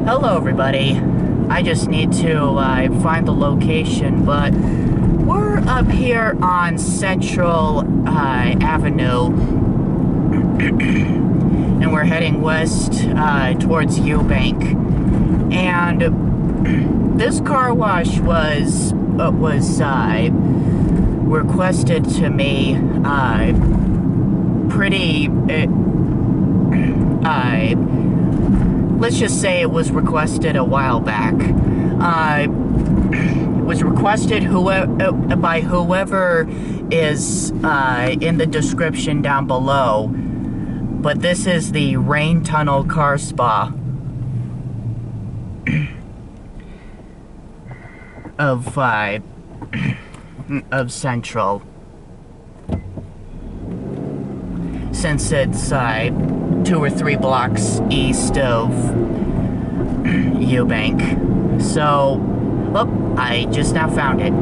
Hello everybody. I just need to find the location, but we're up here on Central Avenue and we're heading west towards Eubank. And this car wash was requested to me let's just say it was requested a while back. It was requested by whoever is in the description down below. But this is the Rain Tunnel Car Spa of Central. Since it's 2 or 3 blocks east of Eubank. So, oh, I just now found it.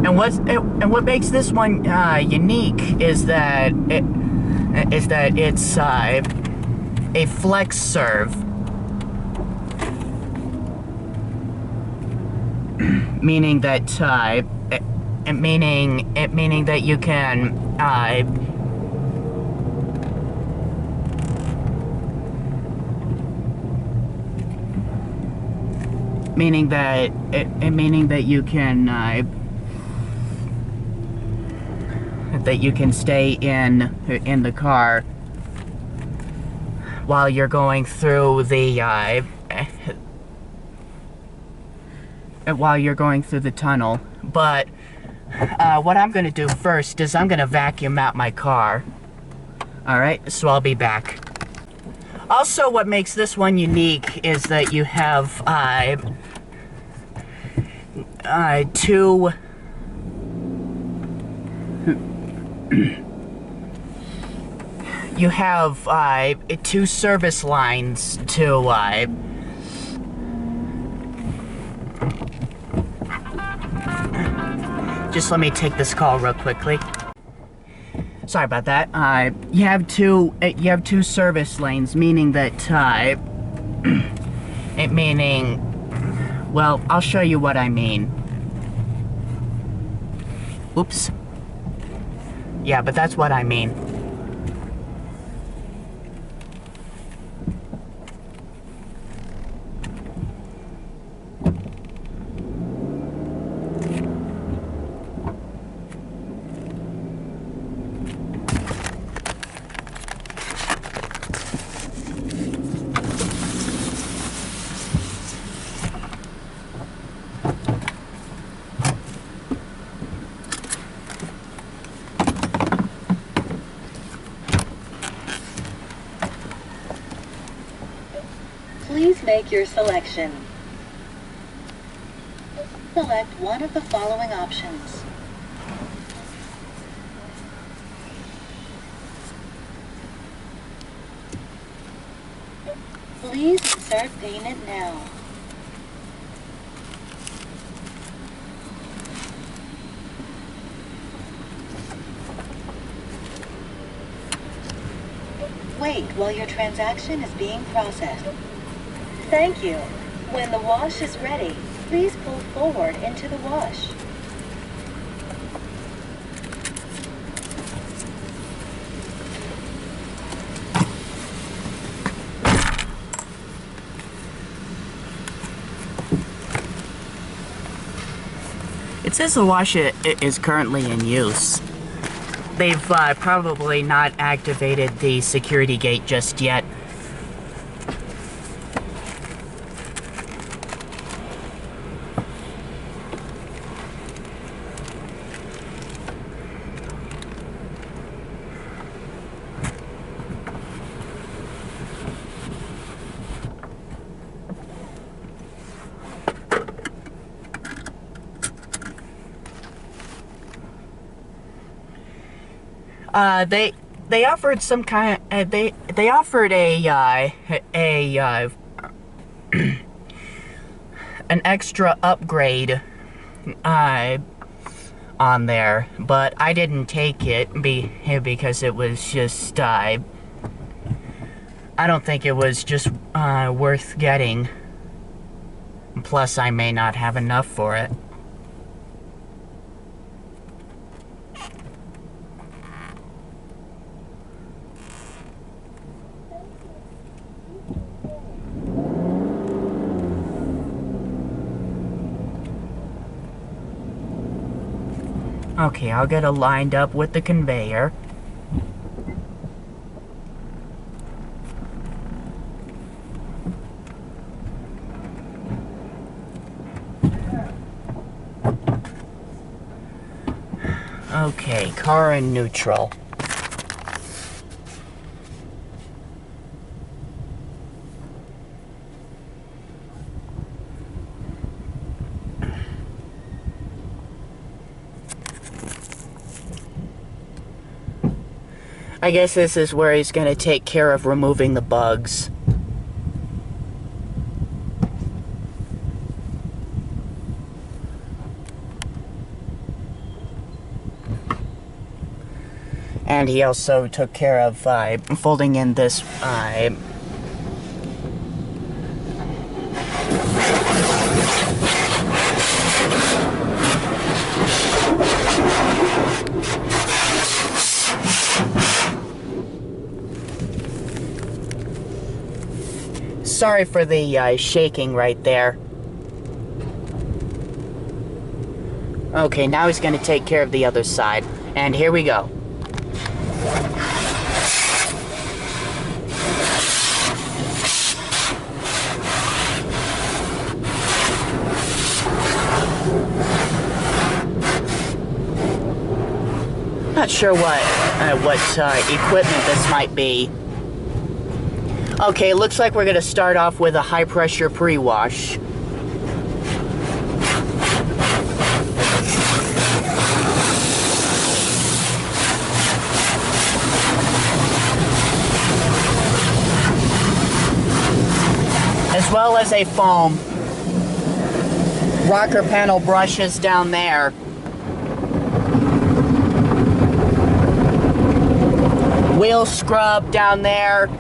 And what makes this one unique is that it's a flex serve. Meaning that meaning that you can meaning that you can stay in the car while you're going through the tunnel. But what I'm gonna do first is I'm gonna vacuum out my car. Alright, so I'll be back. Also, what makes this one unique is that you have two two service lines to just let me take this call real quickly. Sorry about that. You have two service lanes, meaning that well, I'll show you what I mean. Oops. Yeah, but that's what I mean. Please make your selection. Select one of the following options. Please insert payment now. Wait while your transaction is being processed. Thank you. When the wash is ready, please pull forward into the wash. It says the wash is currently in use. They've probably not activated the security gate just yet. They offered some kind of, they offered an extra upgrade on there, but I didn't take it because it was just, I don't think it was just worth getting. Plus, I may not have enough for it. Okay, I'll get it lined up with the conveyor. Okay, car in neutral. I guess this is where he's going to take care of removing the bugs. And he also took care of folding in this sorry for the shaking right there. Okay, now he's going to take care of the other side. And here we go. Not sure what equipment this might be. Okay, it looks like we're going to start off with a high-pressure pre-wash. As well as a foam. Rocker panel brushes down there. Wheel scrub down there.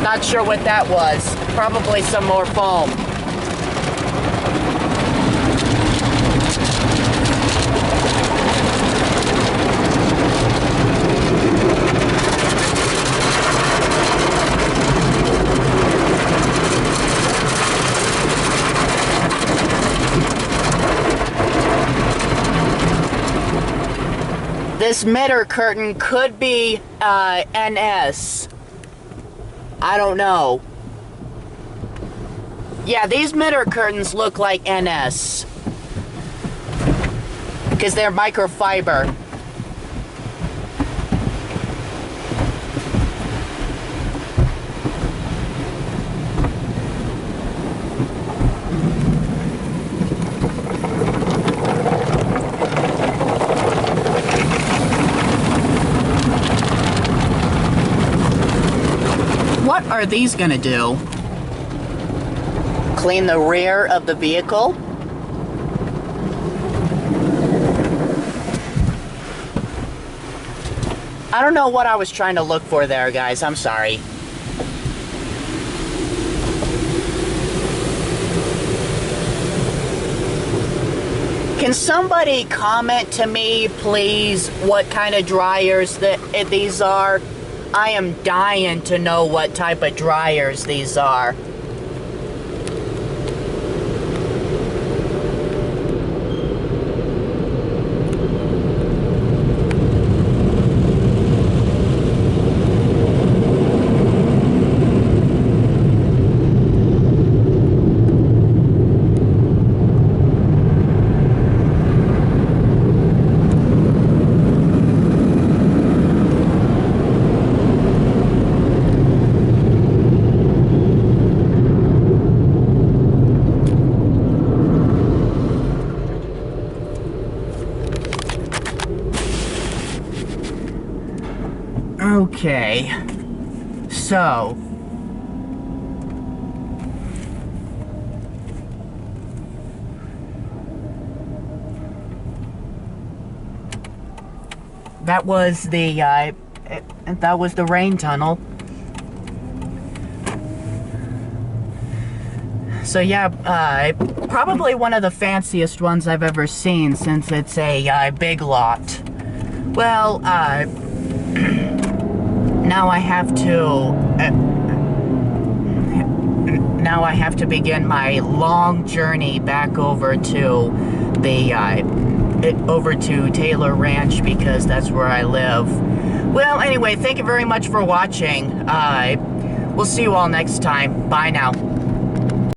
Not sure what that was. Probably some more foam. This midder curtain could be NS. I don't know. Yeah, these midder curtains look like NS. Because they're microfiber. What are these gonna do? Clean the rear of the vehicle? I don't know what I was trying to look for there, guys. I'm sorry. Can somebody comment to me, please, what kind of dryers these are? I am dying to know what type of dryers these are. Okay, so that was the rain tunnel. So yeah, probably one of the fanciest ones I've ever seen, since it's a big lot. Well, now I have to begin my long journey back over to Taylor Ranch, because that's where I live. Well, anyway, thank you very much for watching. We'll see you all next time. Bye now.